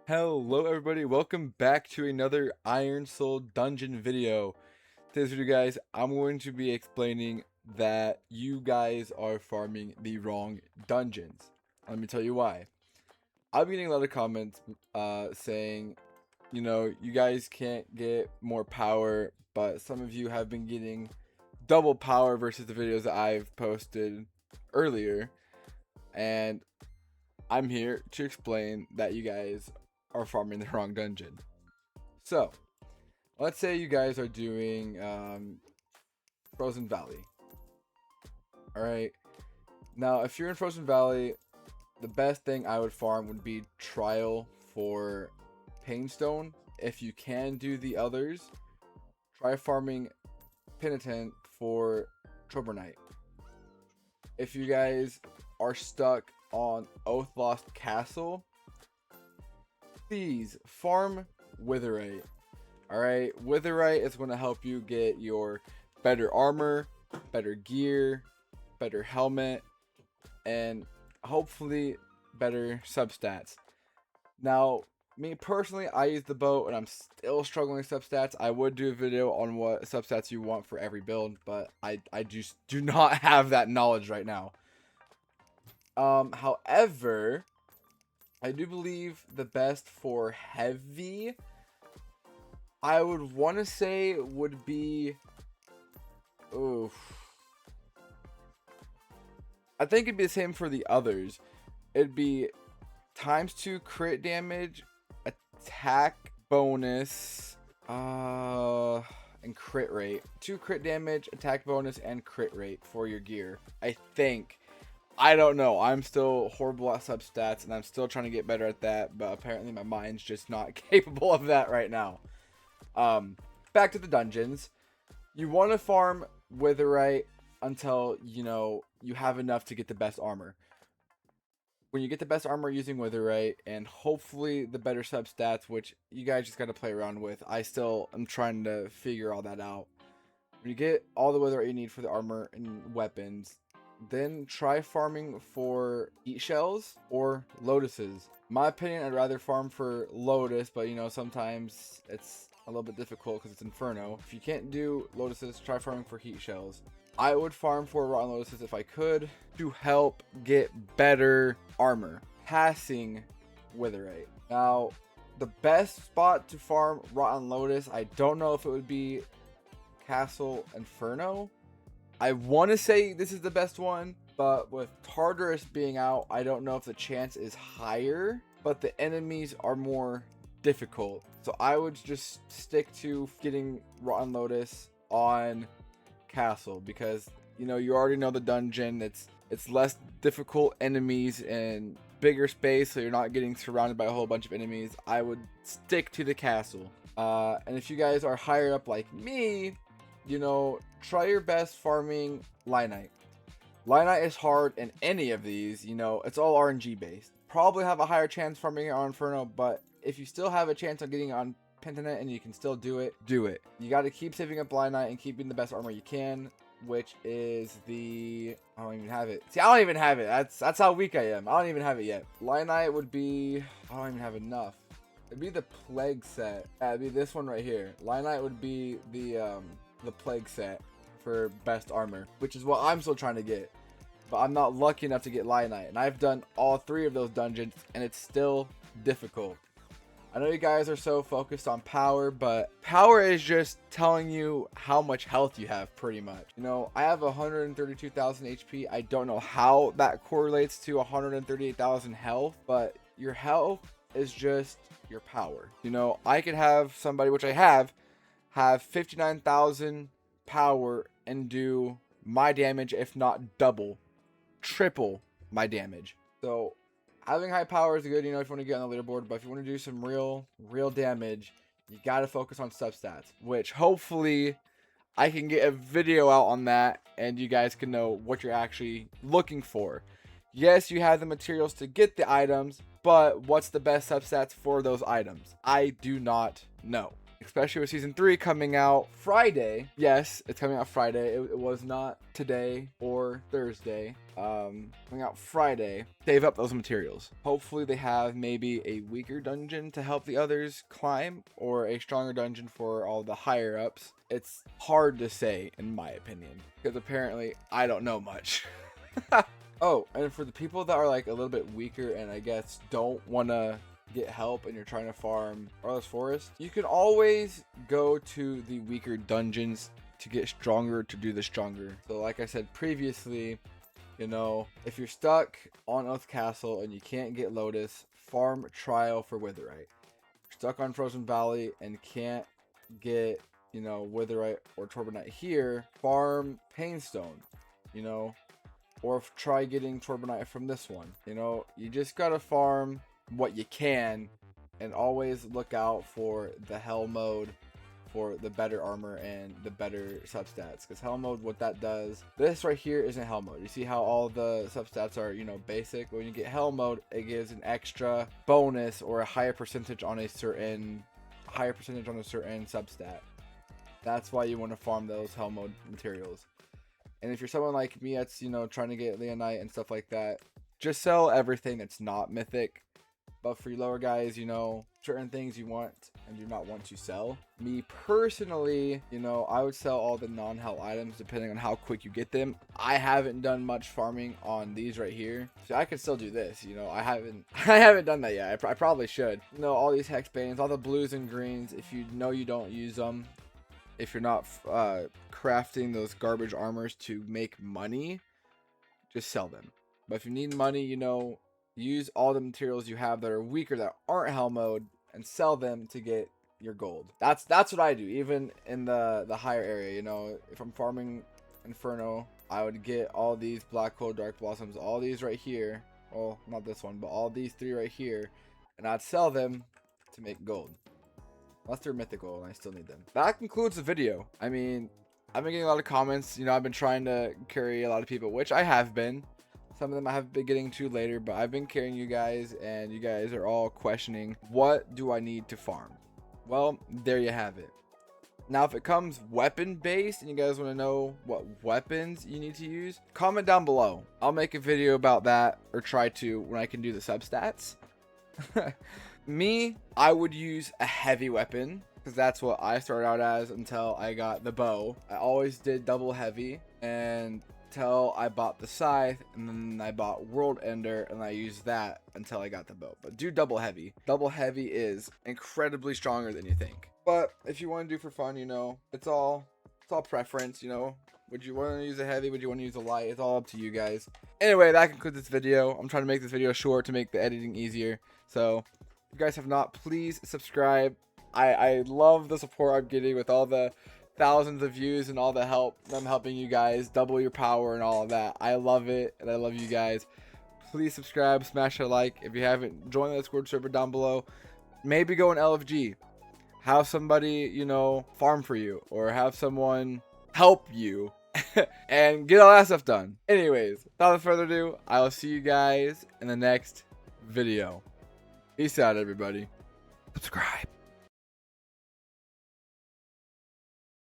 Hello everybody, welcome back to another Iron Soul dungeon video. Today's video guys, I'm going to be explaining that you guys are farming the wrong dungeons. Let me tell you why. I'm getting a lot of comments saying, you guys can't get more power, but some of you have been getting double power versus the videos that I've posted earlier. And I'm here to explain that you guys are farming the wrong dungeon. So, let's say you guys are doing Frozen Valley. Alright. Now, if you're in Frozen Valley, the best thing I would farm would be Trial for Painstone. If you can do the others, try farming Penitent for Troubernite. If you guys are stuck on Oathlost Castle, please farm Witherite. Alright, Witherite is going to help you get your better armor, better gear, better helmet, and hopefully better substats. Now, me personally, I use the bow and I'm still struggling with substats. I would do a video on what substats you want for every build, but I just do not have that knowledge right now. However, I do believe the best for heavy, I would want to say would be, I think it'd be the same for the others. It'd be ×2 crit damage, attack bonus, and crit rate. 2 crit damage, attack bonus, and crit rate for your gear, I think. I don't know. I'm still horrible at substats, and I'm still trying to get better at that, but apparently my mind's just not capable of that right now. Back to the dungeons. You want to farm Witherite until, you have enough to get the best armor. When you get the best armor using Witherite, and hopefully the better substats, which you guys just got to play around with. I still am trying to figure all that out. When you get all the Witherite you need for the armor and weapons, then try farming for heat shells or lotuses. In my opinion, I'd rather farm for Lotus, but sometimes it's a little bit difficult because it's Inferno. If you can't do lotuses, try farming for heat shells. I would farm for rotten lotuses if I could to help get better armor, passing Witherite. Now, the best spot to farm rotten lotus, I don't know if it would be Castle Inferno. I want to say this is the best one, but with Tartarus being out, I don't know if the chance is higher, but the enemies are more difficult. So I would just stick to getting Rotten Lotus on Castle because, you already know the dungeon. It's less difficult enemies and bigger space, so you're not getting surrounded by a whole bunch of enemies. I would stick to the castle. And if you guys are higher up like me, try your best farming Lionite. Lionite is hard in any of these, it's all RNG based. Probably have a higher chance farming it on Inferno, but if you still have a chance on getting it on Pentanet and you can still do it, do it. You got to keep saving up Lionite and keeping the best armor you can, which is I don't even have it. See, I don't even have it. That's how weak I am. I don't even have it yet. Lionite would be, I don't even have enough. It'd be the Plague set. Yeah, it'd be this one right here. Lionite would be the Plague set for best armor, which is what I'm still trying to get, but I'm not lucky enough to get Lionite, and I've done all 3 of those dungeons and it's still difficult. I know you guys are so focused on power, but power is just telling you how much health you have, pretty much. I have 132,000 HP. I don't know how that correlates to 138,000 health, but your health is just your power. I could have somebody, which I have 59,000 power and do my damage, if not double, triple my damage. So having high power is good, if you want to get on the leaderboard, but if you want to do some real damage, you got to focus on substats, which hopefully I can get a video out on that and you guys can know what you're actually looking for. Yes, you have the materials to get the items, but what's the best substats for those items? I do not know. especially with season 3 coming out Friday. Yes, it's coming out Friday. It was not today or Thursday. Coming out Friday. Save up those materials. Hopefully they have maybe a weaker dungeon to help the others climb, or a stronger dungeon for all the higher ups. It's hard to say in my opinion, because apparently I don't know much. Oh, and for the people that are like a little bit weaker and I guess don't want to get help and you're trying to farm Starless Forest, you can always go to the weaker dungeons to get stronger, to do the stronger. So like I said previously, you know, if you're stuck on Oathlost Castle and you can't get Lotus, farm Trial for Witherite. If you're stuck on Frozen Valley and can't get, you know, Witherite or Turbinite here, farm Painstone, you know, or try getting Turbinite from this one. You know, you just gotta farm what you can and always look out for the hell mode for the better armor and the better substats, because hell mode, what that does, this right here isn't hell mode. You see how all the substats are, you know, basic? When you get hell mode, it gives an extra bonus or a higher percentage on a certain substat. That's why you want to farm those hell mode materials. And if you're someone like me that's, you know, trying to get Lionite and stuff like that, just sell everything that's not mythic. But for you lower guys, you know, certain things you want and do not want to sell. Me personally, you know, I would sell all the non-hell items depending on how quick you get them. I haven't done much farming on these right here, so I could still do this. You know, I haven't done that yet. I probably should. You know, all these hex banes, all the blues and greens, if you know you don't use them, if you're not crafting those garbage armors to make money, just sell them. But if you need money, you know, use all the materials you have that are weaker, that aren't hell mode, and sell them to get your gold. That's what I do, even in the higher area. You know, if I'm farming Inferno, I would get all these Black Hole, Dark Blossoms, all these right here. Well, not this one, but all these 3 right here, and I'd sell them to make gold. Unless they're mythical and I still need them. That concludes the video. I mean, I've been getting a lot of comments. You know, I've been trying to carry a lot of people, which I have been. Some of them I have been getting to later, but I've been carrying you guys, and you guys are all questioning, what do I need to farm? Well, there you have it. Now, if it comes weapon based and you guys want to know what weapons you need to use, comment down below. I'll make a video about that, or try to, when I can do the substats. Me, I would use a heavy weapon, because that's what I started out as until I got the bow. I always did double heavy, and until I bought the scythe, and then I bought World Ender, and I used that until I got the bow. But do double heavy. Double heavy is incredibly stronger than you think. But if you want to do for fun, you know, it's all preference, you know. Would you want to use a heavy? Would you want to use a light? It's all up to you guys. Anyway, that concludes this video. I'm trying to make this video short to make the editing easier. So, if you guys have not, please subscribe. I love the support I'm getting with all the thousands of views and all the help. I'm helping you guys double your power and all of that. I love it, and I love you guys. Please subscribe, smash a like. If you haven't, join the Discord server down below. Maybe go in LFG. Have somebody, you know, farm for you, or have someone help you and get all that stuff done. Anyways, without further ado, I will see you guys in the next video. Peace out, everybody. Subscribe.